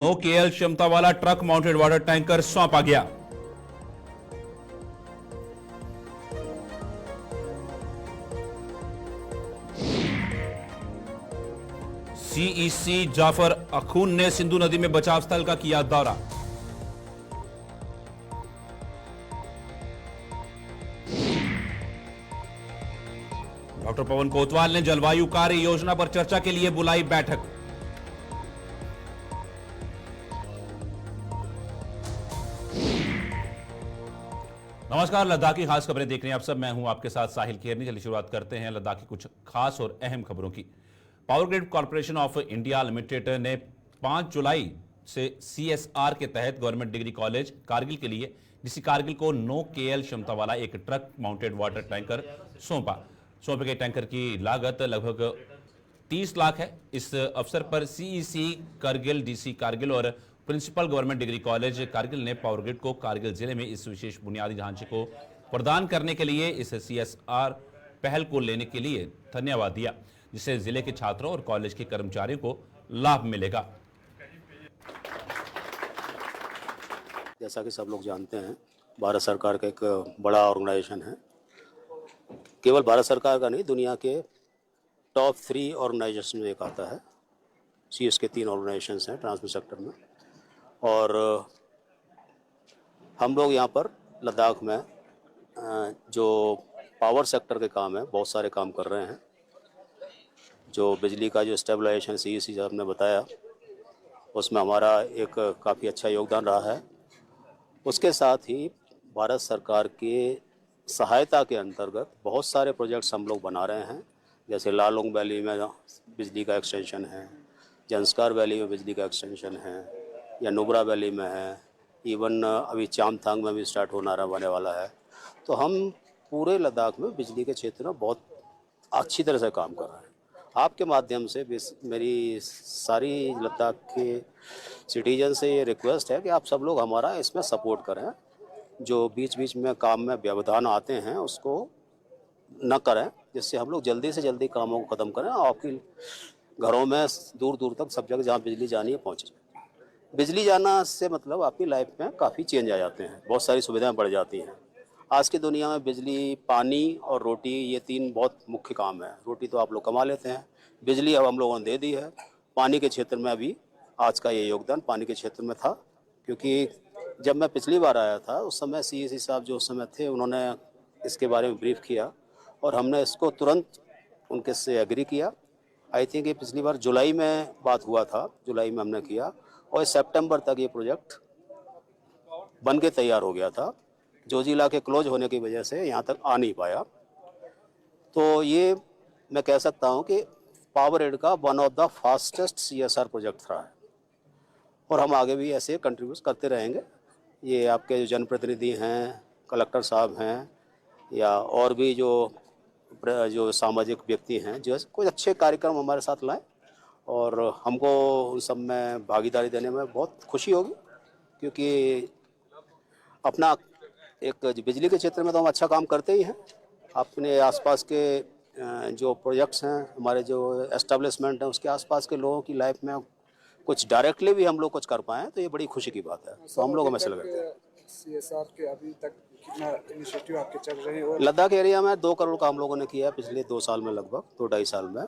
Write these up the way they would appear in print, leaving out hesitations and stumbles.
9 KL क्षमता वाला truck mounted water tanker सौंपा गया। सीईसी जाफर अखून ने सिंधु नदी में बचाव स्थल का किया दौरा। डॉक्टर पवन कोतवाल ने जलवायु कार्य योजना पर चर्चा के लिए बुलाई बैठक। नमस्कार, लद्दाख की खास खबरें देख रहे हैं आप सब। मैं हूं आपके साथ साहिल खेरनी। चलिए शुरुआत करते हैं लद्दाख की कुछ खास और अहम खबरों की। Power grid corporation of India limited ने 5 जुलाई से सीएसआर के तहत गवर्नमेंट डिग्री कॉलेज कारगिल के लिए डीसी कारगिल को 9 केएल क्षमता वाला एक ट्रक माउंटेड वाटर टैंकर सौंपा। सौंपे गए टैंकर की लागत लगभग 30 लाख है। इस अवसर पर सीईसी कारगिल, डीसी कारगिल और principal government degree college Kargil ने पावर ग्रिड को कारगिल जिले में इस विशेष बुनियादी ढांचे को प्रदान करने के लिए इस सीएसआर पहल को लेने के लिए धन्यवाद दिया, जिससे जिले के छात्रों और कॉलेज के कर्मचारियों को लाभ मिलेगा। जैसा कि सब लोग जानते हैं, भारत सरकार का एक बड़ा ऑर्गेनाइजेशन है। केवल भारत सरकार का नहीं, दुनिया के टॉप 3 ऑर्गेनाइजेशन में एक आता है। सीएस के 3 ऑर्गेनाइजेशंस हैं ट्रांसपोर्ट सेक्टर में, और हम लोग यहाँ पर लद्दाख में जो पावर सेक्टर के काम है, बहुत सारे काम कर रहे हैं। जो बिजली का जो स्टेबलाइजेशन सीईसी साहब ने बताया, उसमें हमारा एक काफ़ी अच्छा योगदान रहा है। उसके साथ ही भारत सरकार के सहायता के अंतर्गत बहुत सारे प्रोजेक्ट्स हम लोग बना रहे हैं। जैसे लालोंग वैली में बिजली का एक्सटेंशन है, जंस्कार वैली में बिजली का एक्सटेंशन है, या नुब्रा वैली में है, इवन अभी चामथांग में भी स्टार्ट होने वाला है। तो हम पूरे लद्दाख में बिजली के क्षेत्र में बहुत अच्छी तरह से काम कर रहे हैं। आपके माध्यम से मेरी सारी लद्दाख के सिटीजन से ये रिक्वेस्ट है कि आप सब लोग हमारा इसमें सपोर्ट करें। जो बीच बीच में काम में व्यवधान आते हैं उसको न करें, जिससे हम लोग जल्दी से जल्दी कामों को ख़त्म करें और आपकी घरों में दूर दूर तक सब जगह जहाँ बिजली जानी है पहुँचे। बिजली जाना से मतलब आपकी लाइफ में काफ़ी चेंज आ जाते हैं, बहुत सारी सुविधाएं बढ़ जाती हैं। आज की दुनिया में बिजली, पानी और रोटी, ये 3 बहुत मुख्य काम है। रोटी तो आप लोग कमा लेते हैं, बिजली अब हम लोगों ने दे दी है। पानी के क्षेत्र में अभी आज का ये योगदान पानी के क्षेत्र में था, क्योंकि जब मैं पिछली बार आया था उस समय सीईसी साहब जो उस समय थे, उन्होंने इसके बारे में ब्रीफ किया और हमने इसको तुरंत उनके से एग्री किया। आई थिंक ये पिछली बार जुलाई में बात हुआ था, जुलाई में हमने किया और सितंबर तक ये प्रोजेक्ट बन के तैयार हो गया था। जोजिला के क्लोज होने की वजह से यहाँ तक आ नहीं पाया। तो ये मैं कह सकता हूँ कि पावर ग्रिड का one of the fastest CSR project रहा है, और हम आगे भी ऐसे कंट्रीब्यूट करते रहेंगे। ये आपके जो जनप्रतिनिधि हैं, कलेक्टर साहब हैं, या और भी जो सामाजिक व्यक्ति हैं, जो कुछ अच्छे कार्यक्रम हमारे साथ लाएं, और हमको उन सब में भागीदारी देने में बहुत खुशी होगी। क्योंकि अपना एक बिजली के क्षेत्र में तो हम अच्छा काम करते ही हैं। अपने आसपास के जो प्रोजेक्ट्स हैं, हमारे जो एस्टेब्लिशमेंट हैं, उसके आसपास के लोगों की लाइफ में कुछ डायरेक्टली भी हम लोग कुछ कर पाएँ तो ये बड़ी खुशी की बात है। तो हम लोग हमेशा लगते हैं। सीएसआर के अभी तक कितना इनिशिएटिव आपके चल रहे हैं? और लद्दाख एरिया में 2 करोड़ का हम लोगों ने किया है पिछले 2 साल में, लगभग 2-2.5 साल में,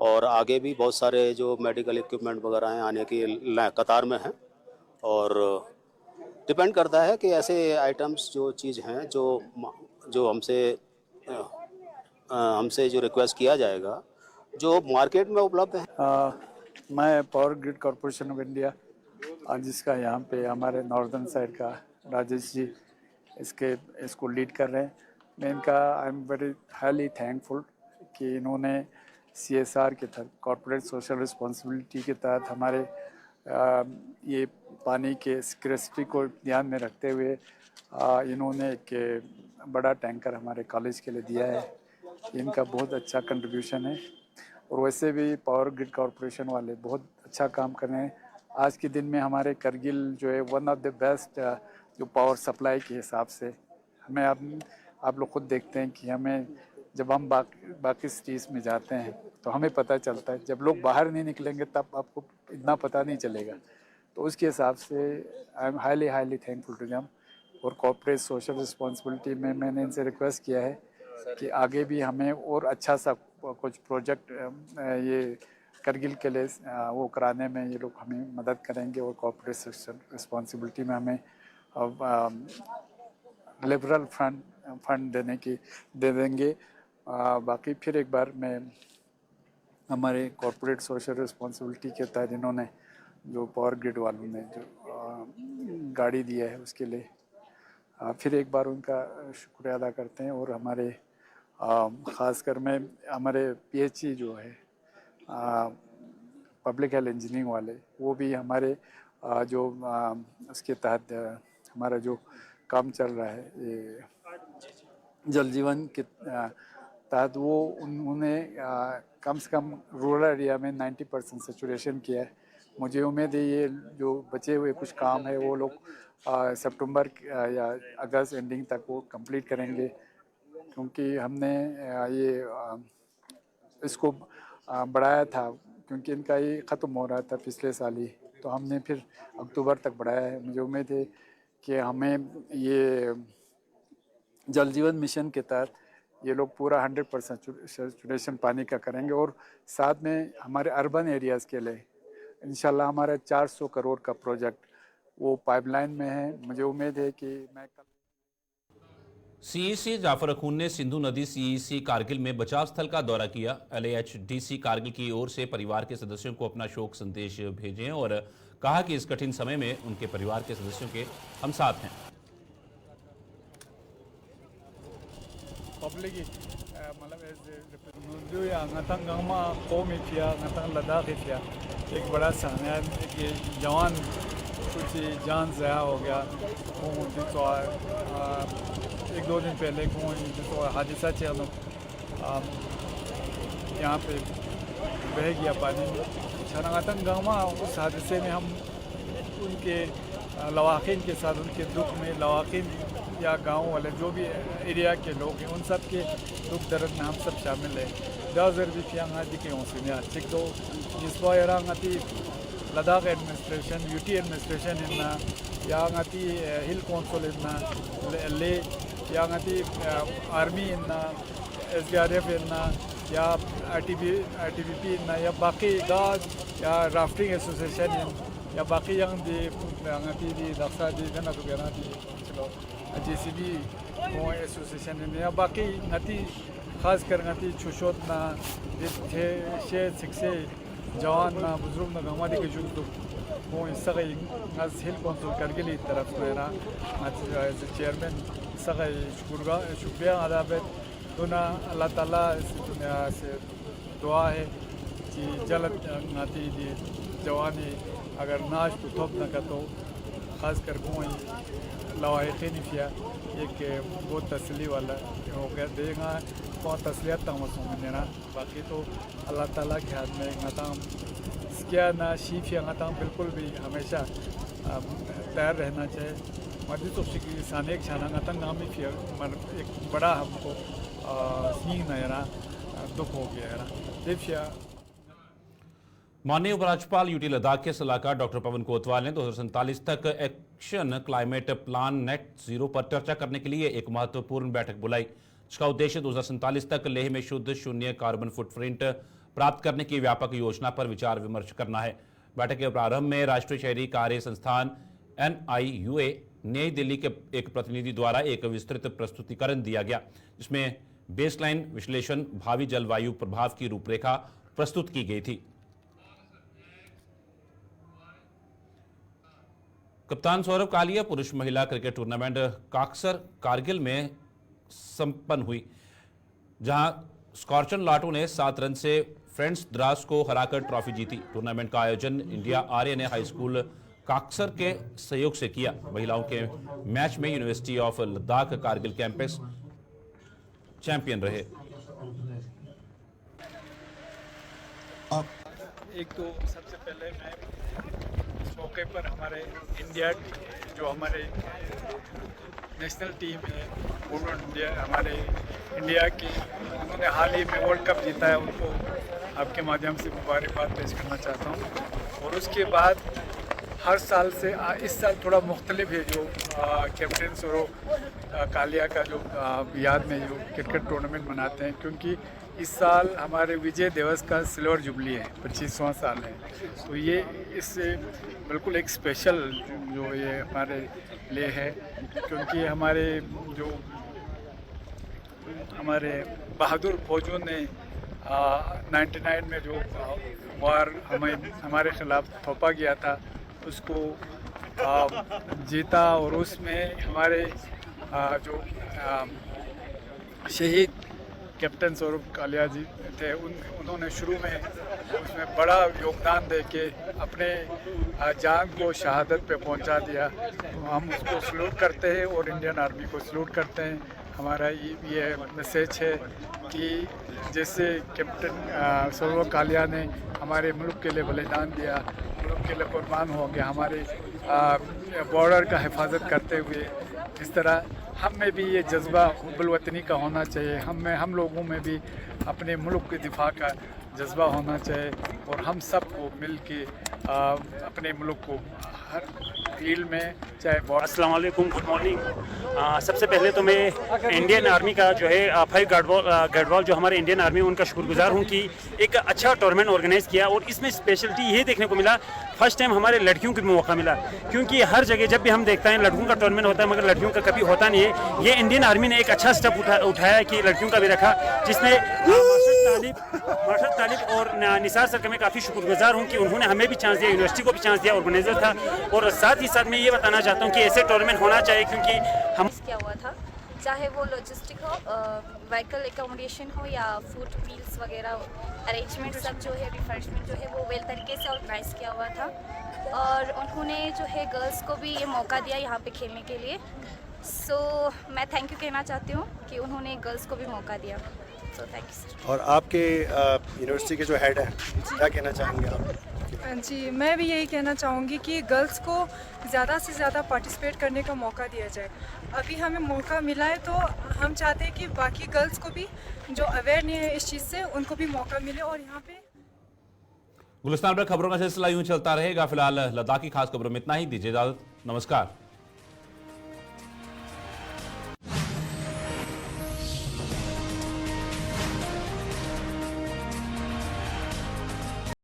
और आगे भी बहुत सारे जो मेडिकल इक्विपमेंट वगैरह हैं आने की कतार में हैं। और डिपेंड करता है कि ऐसे आइटम्स जो चीज़ हैं जो हमसे जो रिक्वेस्ट किया जाएगा, जो मार्केट में उपलब्ध है। मैं power grid corporation of India, जिसका यहाँ पे हमारे नॉर्दर्न साइड का राजेश जी इसको लीड कर रहे हैं। मैं इनका I am very highly thankful कि इन्होंने सीएसआर के तहत, कॉर्पोरेट सोशल रिस्पॉन्सिबिलिटी के तहत, हमारे ये पानी के स्कैरिसिटी को ध्यान में रखते हुए इन्होंने एक बड़ा टैंकर हमारे कॉलेज के लिए दिया है। इनका बहुत अच्छा कंट्रीब्यूशन है, और वैसे भी पावर ग्रिड कॉर्पोरेशन वाले बहुत अच्छा काम कर रहे हैं। आज के दिन में हमारे करगिल जो है वन ऑफ द बेस्ट जो पावर सप्लाई के हिसाब से हमें, आप लोग खुद देखते हैं कि हमें जब हम बाकी सिटीज़ में जाते हैं तो हमें पता चलता है, जब लोग बाहर नहीं निकलेंगे तब आपको इतना पता नहीं चलेगा। तो उसके हिसाब से I am highly thankful to them. और कॉर्पोरेट सोशल रिस्पॉन्सिबिलिटी में मैंने इनसे रिक्वेस्ट किया है कि आगे भी हमें और अच्छा सा कुछ प्रोजेक्ट ये करगिल के लिए वो कराने में ये लोग हमें मदद करेंगे और कॉर्पोरेट सोशल रिस्पॉन्सिबिलिटी में हमें लिबरल फंड दे देंगे। बाकी फिर एक बार मैं हमारे कॉर्पोरेट सोशल रिस्पॉन्सिबिलिटी के तहत इन्होंने जो पावर ग्रिड वालों ने जो गाड़ी दिया है उसके लिए फिर एक बार उनका शुक्रिया अदा करते हैं। और हमारे ख़ासकर मैं हमारे पीएचई जो है पब्लिक हेल्थ इंजीनियरिंग वाले वो भी हमारे जो उसके तहत हमारा जो काम चल रहा है ये जल जीवन के तहत वो उन्होंने कम से कम रूरल एरिया में 90% सेचुरेशन किया है। मुझे उम्मीद है ये जो बचे हुए कुछ काम है वो लोग सितंबर या अगस्त एंडिंग तक वो कंप्लीट करेंगे, क्योंकि हमने ये इसको बढ़ाया था क्योंकि इनका ये ख़त्म हो रहा था पिछले साल ही, तो हमने फिर अक्टूबर तक बढ़ाया है। मुझे उम्मीद है कि हमें ये जल जीवन मिशन के तहत ये लोग पूरा 100% सेचुरेशन पानी का करेंगे। और साथ में हमारे अर्बन एरियाज़ के लिए इंशाल्लाह हमारा 400 करोड़ का प्रोजेक्ट वो पाइपलाइन में है। मुझे उम्मीद है कि मैं कल सीईसी जाफर अखून ने सिंधु नदी सीईसी कारगिल में बचाव स्थल का दौरा किया। एलएएचडीसी कारगिल की ओर से परिवार के सदस्यों को अपना शोक संदेश भेजे और कहा कि इस कठिन समय में उनके परिवार के सदस्यों के हम साथ हैं। पब्लिक लद्दाख एक बड़ा सामने कि जवान कुछ जान ज़या हो गया। एक दो दिन पहले को हादसा चलो यहाँ पे बह गया पानी छनातन गाँव। उस हादसे में हम उनके लवाकिन के साथ उनके दुख में लवाकिन या गांव वाले जो भी एरिया के लोग हैं उन सब के दुख दर्द में हम सब शामिल हैं। दाजर भी फियांगा जी के होंसिया चिक दो जिसको यारांगती लद्दाख एडमिनिस्ट्रेशन यूटी एडमिनिस्ट्रेशन इन्ना यांगती हिल कौंसिल इन्ना ले यांगती आर्मी इन्ना SDRF इन्ना या ITBP इन्ना या बाकी गाज या राफ्टिंग एसोसिएशन या बाकी yang di daksa di kana tugana di chलो JCB को एसोसिएशन ने या बाकी ngati खास कर ngati छुशोत ना छे सिक्से जवान ना बुजुर्ग ना गमादी के जुग तो को इसका आज हिल कौंसिल करगिल की तरफ से ना आज चेयरमैन इसका शुक्रिया अदा है दोना अल्लाह ताला से दुआ है कि जल्द ngati di जवानी अगर नाच तो थोप न का तो ख़ास कर कोई लवाहिक़ीन फिया एक बहुत तसली वाला हो गया देगा कौन तसलियत तमसों में देना। बाकी तो अल्लाह ताला के हाथ में ngataam इसके ना शीफ या ngataam बिल्कुल भी हमेशा तैयार रहना चाहिए। मर्जी तो किसान एक छाना ngataam नाम ही फिया एक बड़ा हमको स्नीग ना दुख हो गया है ना देविया। माननीय उपराज्यपाल यूटी लद्दाख के सलाहकार डॉक्टर पवन कोतवाल ने 2047 तक action climate plan net zero पर चर्चा करने के लिए एक महत्वपूर्ण बैठक बुलाई, जिसका उद्देश्य 2047 तक लेह में शुद्ध शून्य कार्बन फुटप्रिंट प्राप्त करने की व्यापक योजना पर विचार विमर्श करना है। बैठक के प्रारंभ में राष्ट्रीय शहरी कार्य संस्थान NIUA नई दिल्ली के एक प्रतिनिधि द्वारा एक विस्तृत प्रस्तुतिकरण दिया गया, जिसमें बेसलाइन विश्लेषण भावी जलवायु प्रभाव की रूपरेखा प्रस्तुत की गई थी। कप्तान सौरभ कालिया पुरुष महिला क्रिकेट टूर्नामेंट काक्सर कारगिल में संपन्न हुई, जहां स्कॉर्चन लाटो ने 7 रन से फ्रेंड्स द्रास को हराकर ट्रॉफी जीती। टूर्नामेंट का आयोजन इंडिया आर्य हाई स्कूल काक्सर के सहयोग से किया। महिलाओं के मैच में university of Ladakh Kargil campus champion रहे। एक तो सबसे पहले मैं इस मौके पर हमारे इंडिया जो हमारे नेशनल टीम है वुमेन इंडिया हमारे इंडिया की उन्होंने हाल ही में वर्ल्ड कप जीता है, उनको आपके माध्यम से मुबारकबाद पेश करना चाहता हूँ। और उसके बाद हर साल से इस साल थोड़ा मुख्तलिफ है जो कैप्टन सौरव कालिया का जो याद में जो क्रिकेट टूर्नामेंट मनाते हैं, क्योंकि इस साल हमारे विजय दिवस का सिल्वर जुबली है, 25वां साल है। तो ये इससे बिल्कुल एक स्पेशल जो ये हमारे लिए है, क्योंकि हमारे बहादुर फौजियों ने 99 में जो वार हमारे ख़िलाफ़ थोपा गया था उसको जीता, और उसमें हमारे जो शहीद कैप्टन सौरभ कालिया जी थे उन्होंने शुरू में उसमें बड़ा योगदान दे के अपने जान को शहादत पे पहुंचा दिया। तो हम उसको सल्यूट करते हैं और इंडियन आर्मी को सल्यूट करते हैं। हमारा ये मैसेज है कि जैसे कैप्टन सौरभ कालिया ने हमारे मुल्क के लिए बलिदान दिया, मुल्क के लिए कुर्बान हो गया हमारे बॉर्डर का हिफाजत करते हुए, इस तरह हम में भी ये जज्बा हुब्बुल वतनी का होना चाहिए। हम लोगों में भी अपने मुल्क के दिफा का जज्बा होना चाहिए, और हम सब को मिल के अपने मुल्क को हर फील्ड में चाहे अस्सलाम वालेकुम, गुड मॉर्निंग। सबसे पहले तो मैं इंडियन आर्मी का जो है 5 गार्डवाल जो हमारे इंडियन आर्मी उनका शुक्रगुजार हूँ कि एक अच्छा टूर्नामेंट ऑर्गेनाइज किया, और इसमें स्पेशलिटी ये देखने को मिला, फर्स्ट टाइम हमारे लड़कियों को भी मौका मिला, क्योंकि हर जगह जब भी हम देखते हैं लड़कों का टूर्नामेंट होता है मगर लड़कियों का कभी होता नहीं है। ये इंडियन आर्मी ने एक अच्छा स्टेप उठाया कि लड़कियों का भी रखा, जिसमें मार्शल तालिब और निसार सर का मैं काफ़ी शुक्रगुजार हूँ कि उन्होंने हमें भी चांस दिया, यूनिवर्सिटी को भी चांस दिया, ऑर्गेनाइजर था। और साथ ही साथ मैं ये बताना चाहता हूँ कि ऐसे टूर्नामेंट होना चाहिए, क्योंकि हम क्या हुआ था, चाहे वो लॉजिस्टिक हो, व्हीकल एकोमोडेशन हो या फूड मील्स वगैरह अरेंजमेंट, सब जो है रिफ्रेशमेंट जो है वो वेल तरीके से ऑर्गेनाइज किया हुआ था। और उन्होंने जो है गर्ल्स को भी ये मौका दिया यहाँ पे खेलने के लिए। सो मैं थैंक यू कहना चाहती हूँ कि उन्होंने गर्ल्स को भी मौका दिया। So thank you sir. और आपके यूनिवर्सिटी के जो हेड हैं क्या कहना चाहेंगे आप? जी, मैं भी यही कहना चाहूँगी कि गर्ल्स को ज़्यादा से ज़्यादा पार्टिसिपेट करने का मौका दिया जाए। अभी हमें मौका मिला है तो हम चाहते हैं कि बाकी गर्ल्स को भी जो अवेयर नहीं है इस चीज़ से उनको भी मौका मिले। और यहाँ पे गुलिस्तान पर खबरों का सिलसिला यूं चलता रहेगा। फिलहाल लद्दाख की खास खबरों में इतना ही। दीजिए इजाजत, नमस्कार।